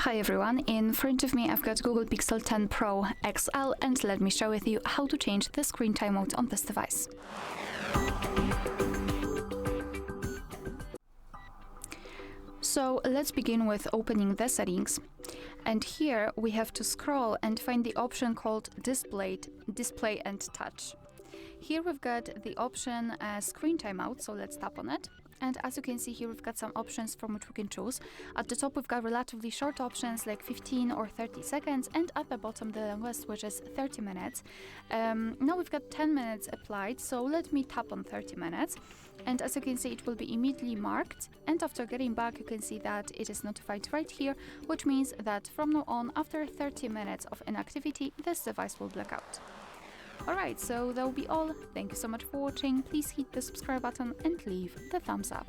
Hi everyone, in front of me I've got Google Pixel 10 Pro XL, and let me share with you how to change the screen timeout on this device. So let's begin with opening the settings, and here we have to scroll and find the option called Display and Touch. Here we've got the option Screen Timeout, so let's tap on it. And as you can see here, we've got some options from which we can choose. At the top, we've got relatively short options like 15 or 30 seconds, and at the bottom, the longest, which is 30 minutes. Now we've got 10 minutes applied, so let me tap on 30 minutes. And as you can see, it will be immediately marked. And after getting back, you can see that it is notified right here, which means that from now on, after 30 minutes of inactivity, this device will black out. Alright, so that will be all. Thank you so much for watching. Please hit the subscribe button and leave the thumbs up.